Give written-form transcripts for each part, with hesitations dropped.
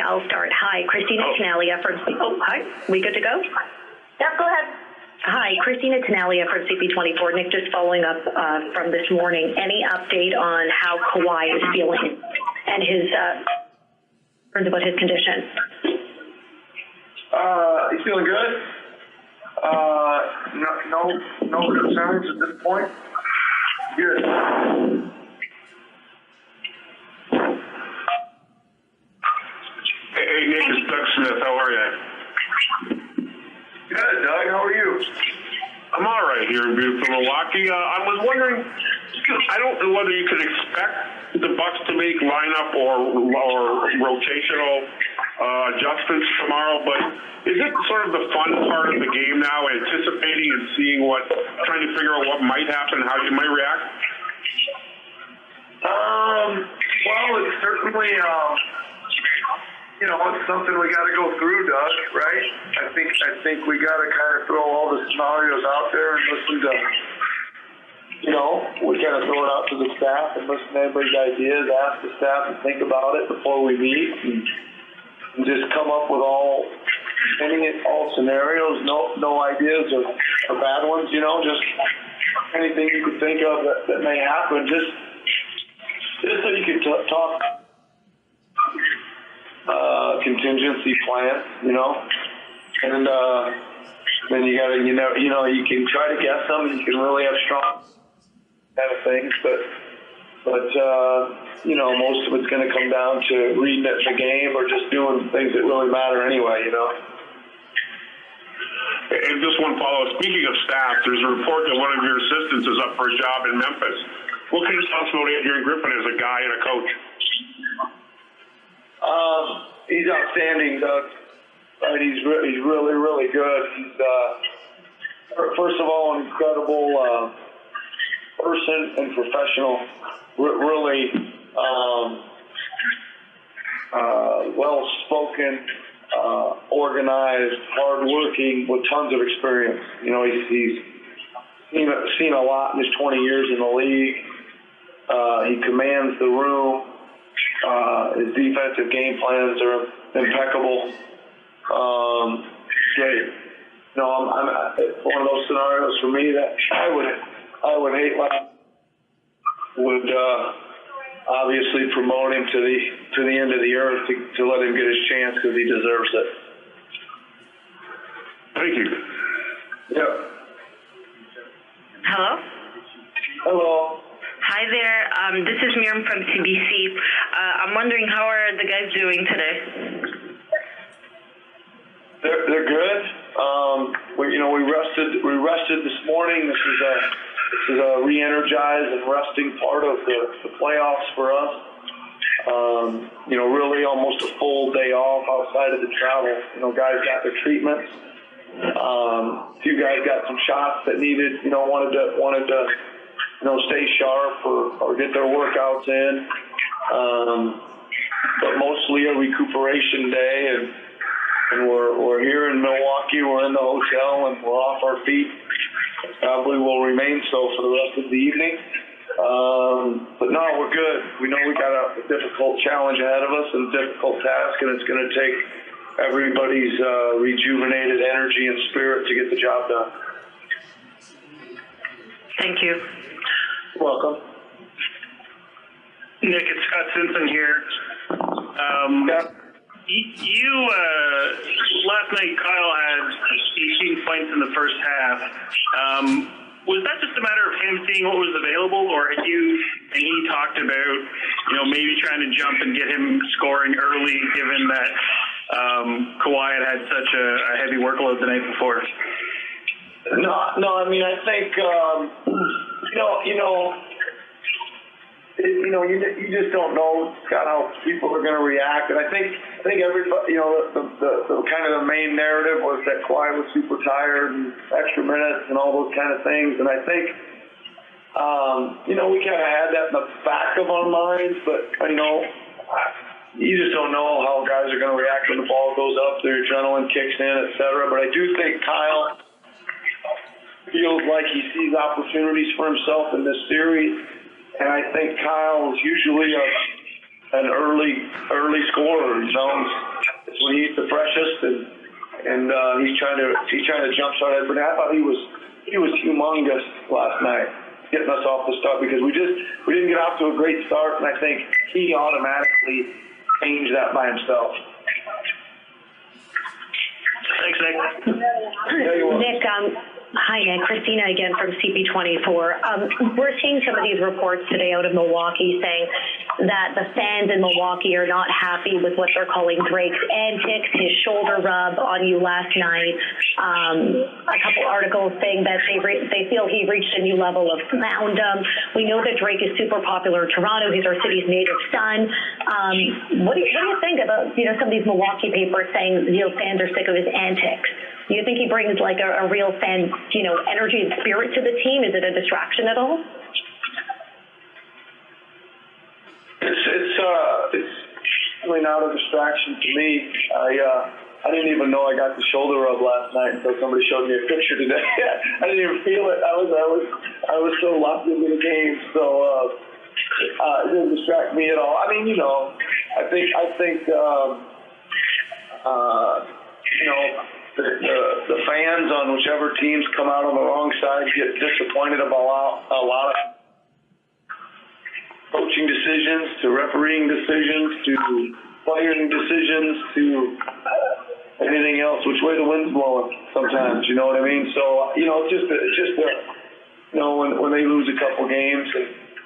I'll start. Hi, Christina Tanalia from... Oh, hi. We good to go? Yep, go ahead. Hi, Christina Tanalia from CP24. Nick, just following up from this morning. Any update on how Kawhi is feeling and his concerns about his condition? He's feeling good. No concerns at this point. Good. Hey, Nick, it's Doug Smith. How are you? Good, Doug. How are you? I'm all right here in beautiful Milwaukee. I was wondering, I don't know whether you could expect the Bucks to make lineup or rotational adjustments tomorrow, but is it sort of the fun part of the game now, anticipating and seeing trying to figure out what might happen, how you might react? Well, it's certainly, it's something we got to go through, Doug, right? I think we got to kind of throw all the scenarios out there and listen to, we kind of throw it out to the staff and listen to everybody's ideas, ask the staff and think about it before we meet and just come up with all scenarios, no ideas or bad ones, just anything you could think of that may happen, just so you can talk contingency plan, and then you got to, you can try to guess them, you can really have strong kind of things, but most of it's going to come down to reading it in the game or just doing things that really matter anyway, And just one follow-up. Speaking of staff, there's a report that one of your assistants is up for a job in Memphis. What can you tell us about Adrian Griffin as a guy and a coach? He's outstanding, Doug. Right, he's really, really good. He's first of all an incredible person and professional. Really well-spoken, organized, hardworking, with tons of experience. He's seen a lot in his 20 years in the league. He commands the room. His defensive game plans are impeccable. Great. It's one of those scenarios for me that I would hate would obviously promote him to the end of the earth to let him get his chance because he deserves it. Thank you. Yeah. Hello? Hello. Hi there. This is Miriam from CBC. I'm wondering, how are the guys doing today? They're good. We rested this morning. This is a re-energized and resting part of the playoffs for us. Really almost a full day off outside of the travel. Guys got their treatments. A few guys got some shots that needed, wanted to stay sharp or get their workouts in. But mostly a recuperation day, and we're here in Milwaukee. We're in the hotel and we're off our feet. Probably will remain so for the rest of the evening. But no, we're good. We know we got a difficult challenge ahead of us and a difficult task, and it's going to take everybody's rejuvenated energy and spirit to get the job done. Thank you. You're welcome. Nick, it's Scott Simpson here. You last night, Kyle had 18 points in the first half. Was that just a matter of him seeing what was available, or had you and he talked about, maybe trying to jump and get him scoring early, given that Kawhi had such a heavy workload the night before? No. I mean, I think you just don't know, Scott, how people are going to react. And I think everybody, the kind of the main narrative was that Kawhi was super tired and extra minutes and all those kind of things. And I think, we kind of had that in the back of our minds, but, you just don't know how guys are going to react when the ball goes up, their adrenaline kicks in, et cetera. But I do think Kyle feels like he sees opportunities for himself in this series. And I think Kyle is usually an early scorer. You know, it's when he's the freshest, and he's trying to jumpstart everybody. I thought he was humongous last night, getting us off the start, because we didn't get off to a great start, and I think he automatically changed that by himself. Thanks, Nick. Yeah, you're welcome. Nick, hi, Nick. Christina again from CP24. We're seeing some of these reports today out of Milwaukee saying that the fans in Milwaukee are not happy with what they're calling Drake's antics, his shoulder rub on you last night. A couple articles saying that they feel he reached a new level of moundom. We know that Drake is super popular in Toronto. He's our city's native son. What do you think about some of these Milwaukee papers saying fans are sick of his antics? Do you think he brings like a real fan, energy and spirit to the team? Is it a distraction at all? It's really not a distraction to me. I didn't even know I got the shoulder rub last night until somebody showed me a picture today. I didn't even feel it. I was so locked into the game, so it didn't distract me at all. I mean, I think the fans on whichever teams come out on the wrong side get disappointed about a lot of coaching decisions, to refereeing decisions, to playing decisions, to anything else, which way the wind's blowing sometimes, you know what I mean? So, it's just when they lose a couple games,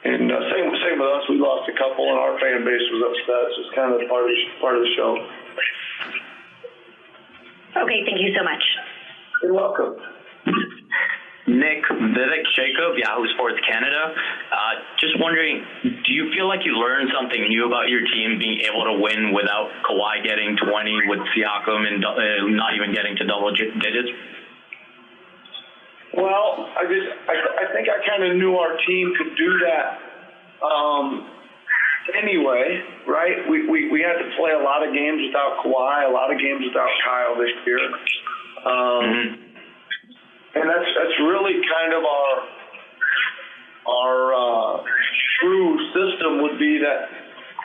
and same with us, we lost a couple and our fan base was upset. So it's kind of part of the show. Okay, thank you so much. You're welcome. Nick, Vivek Jacob, Yahoo Sports Canada. Just wondering, do you feel like you learned something new about your team being able to win without Kawhi getting 20, with Siakam and not even getting to double digits? Well, I think I kind of knew our team could do that anyway, right? We had to play a lot of games without Kawhi, a lot of games without Kyle this year. And that's really kind of our true system would be that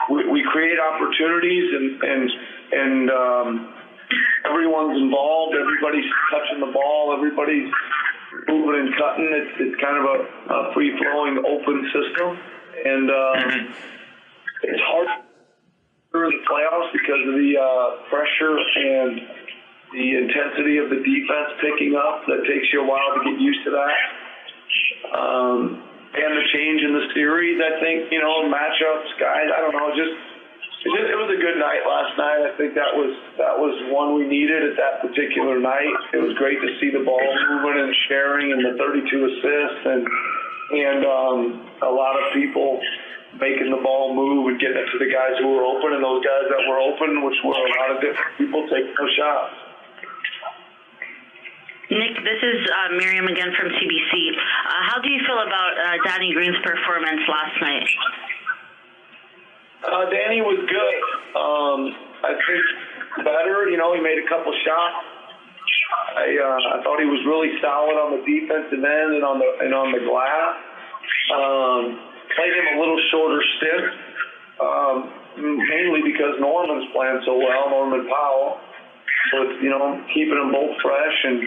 we create opportunities and everyone's involved, everybody's touching the ball, everybody's moving and cutting. It's kind of a free-flowing, open system, and it's hard in the playoffs because of the pressure and the intensity of the defense picking up. That takes you a while to get used to that. And the change in the series, I think, matchups, guys, I don't know, it was a good night last night. I think that was one we needed at that particular night. It was great to see the ball moving and sharing and the 32 assists and a lot of people making the ball move and getting it to the guys who were open, and those guys that were open, which were a lot of different people, taking those shots. Nick, this is Miriam again from CBC. How do you feel about Danny Green's performance last night? Danny was good. I think better. He made a couple shots. I thought he was really solid on the defensive end and on the glass. Played him a little shorter stint, mainly because Norman's playing so well, Norman Powell. So it's keeping them both fresh, and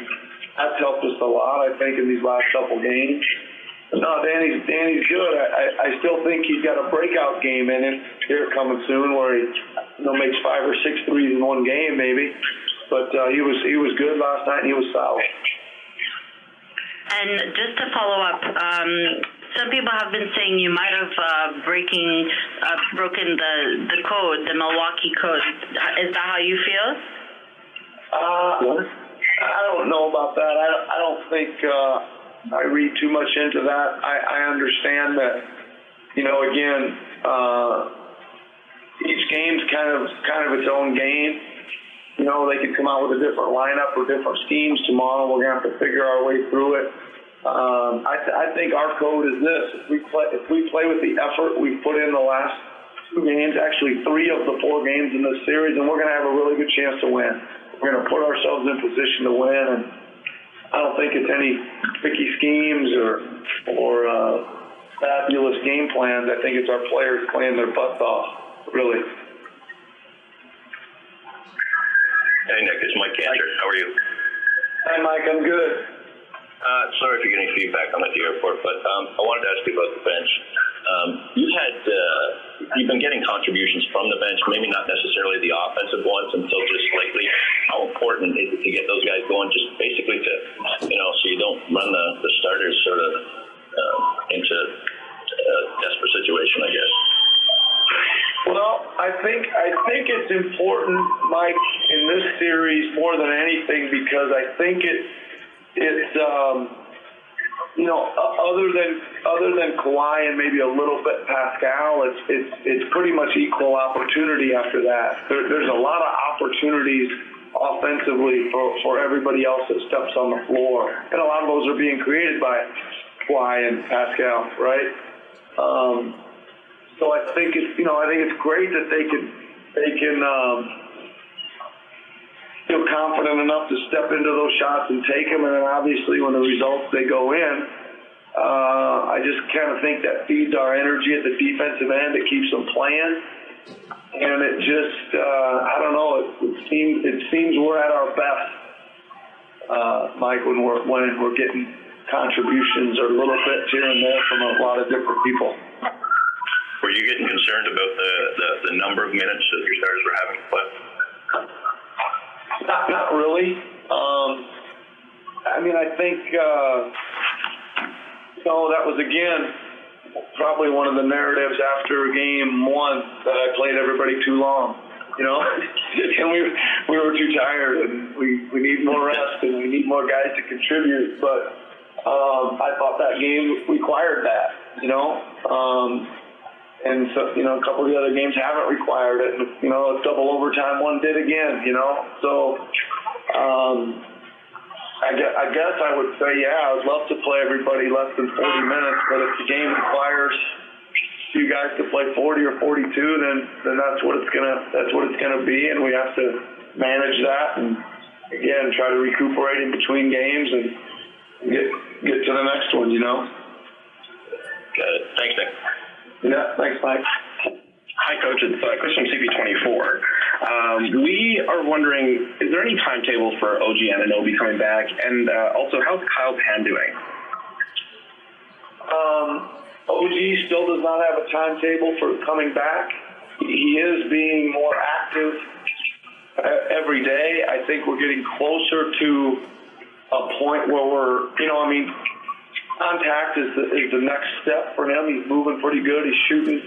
that's helped us a lot, I think, in these last couple games. No, Danny's good. I still think he's got a breakout game in him here coming soon, where he makes 5 or 6 threes in one game maybe. But he was good last night, and he was solid. And just to follow up, some people have been saying you might have broken the code, the Milwaukee code. Is that how you feel? I don't know about that. I don't think I read too much into that. I understand that, again, each game's kind of its own game. They could come out with a different lineup or different schemes tomorrow. We're going to have to figure our way through it. I think our code is this: if we play with the effort we've put in the last 2 games, actually 3 of the 4 games in this series, and we're going to have a really good chance to win. We're going to put ourselves in position to win, and I don't think it's any tricky schemes or fabulous game plans. I think it's our players playing their butts off really. Hey, Nick, it's Mike Cantor. How are you? Hi, Mike. I'm good. Sorry if you're getting feedback. I'm at the airport, but I wanted to ask you about the bench. You've been getting contributions from the bench, maybe not necessarily the offensive ones until just lately. How important is it to get those guys going, just basically to, so you don't run the starters sort of into a desperate situation, I guess? Well, I think it's important, Mike, in this series more than anything, because I think it's other than Kawhi and maybe a little bit Pascal, it's pretty much equal opportunity after that. There's a lot of opportunities offensively for everybody else that steps on the floor, and a lot of those are being created by Kawhi and Pascal, right? So I think it's great that they can feel confident enough to step into those shots and take them, and then obviously when the results they go in, I just kind of think that feeds our energy at the defensive end. It keeps them playing, and it just I don't know. It seems we're at our best, Mike, when we're getting contributions or little bits here and there from a lot of different people. Were you getting concerned about the number of minutes that your starters were having to play? Not really. I mean, I think that was again probably one of the narratives after game one, that I played everybody too long. And we were too tired, and we need more rest, and we need more guys to contribute. But I thought that game required that. And so, a couple of the other games haven't required it. And, double overtime one did again, So, I guess I would say, I would love to play everybody less than 40 minutes, but if the game requires you guys to play 40 or 42, then that's what it's gonna be, and we have to manage that and, again, try to recuperate in between games and get to the next one, Got it. Thanks, Nick. Yeah, thanks, Mike. Hi, Coach. It's Chris from CP24. We are wondering, is there any timetable for OG Anunoby coming back? And also, how's Kyle Pan doing? OG still does not have a timetable for coming back. He is being more active every day. I think we're getting closer to a point where we're, contact is the next step for him. He's moving pretty good. He's shooting,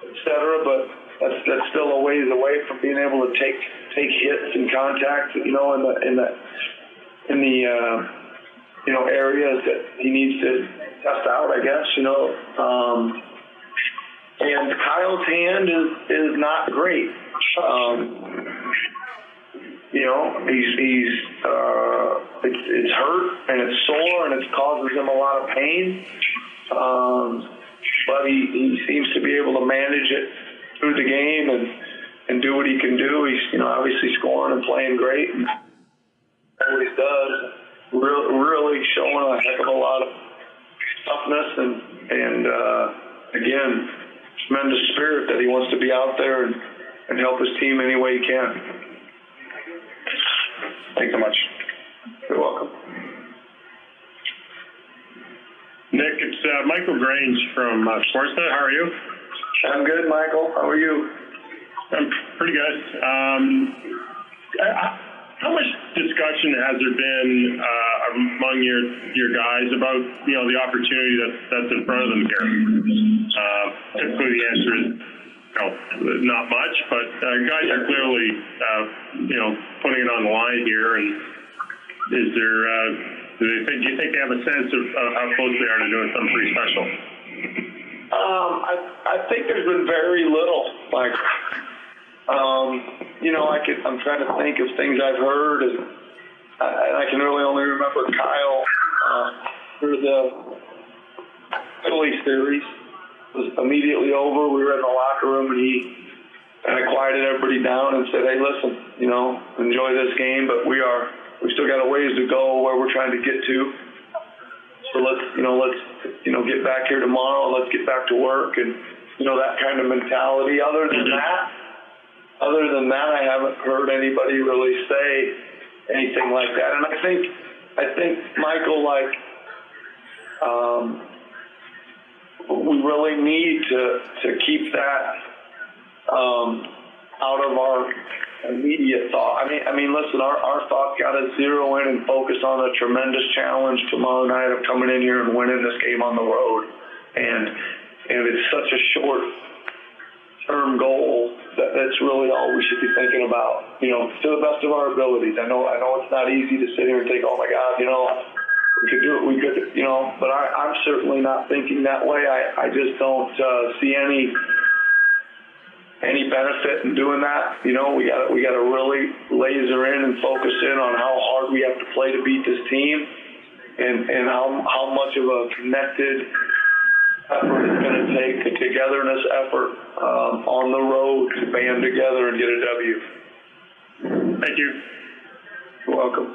etc. But that's still a ways away from being able to take hits and contact. In the areas that he needs to test out, I guess. And Kyle's hand is not great. It's hurt and it's sore and it causes him a lot of pain. But he seems to be able to manage it through the game and do what he can do. He's obviously scoring and playing great. And what he does, really showing a heck of a lot of toughness and again, tremendous spirit that he wants to be out there and help his team any way he can. Thanks so much. You're welcome. Nick, it's Michael Grange from Sportsnet. How are you? I'm good, Michael. How are you? I'm pretty good. How much discussion has there been among your guys about the opportunity that's in front of them here? Typically, the answer is not much, but guys are clearly putting it on the line here. And is there? Do you think they have a sense of how close they are to doing something pretty special? I think there's been very little, Mike. I'm trying to think of things I've heard, and I can really only remember Kyle through the Philly series. It was immediately over. We were in the locker room, and he kind of quieted everybody down and said, "Hey, listen, enjoy this game, but we still got a ways to go where we're trying to get to. So let's get back here tomorrow. Let's get back to work and that kind of mentality. Other than that, I haven't heard anybody really say anything like that. And I think Michael, we really need to keep that out of our immediate thought. I mean, listen, our thoughts got to zero in and focus on a tremendous challenge tomorrow night of coming in here and winning this game on the road. And it's such a short-term goal that's really all we should be thinking about. To the best of our abilities. I know it's not easy to sit here and think, oh my God, we could do it. We could, But I'm certainly not thinking that way. I just don't see any benefit in doing that. We got to really laser in and focus in on how hard we have to play to beat this team, and how much of a connected effort it's going to take, a togetherness effort on the road to band together and get a W. Thank you. You're welcome.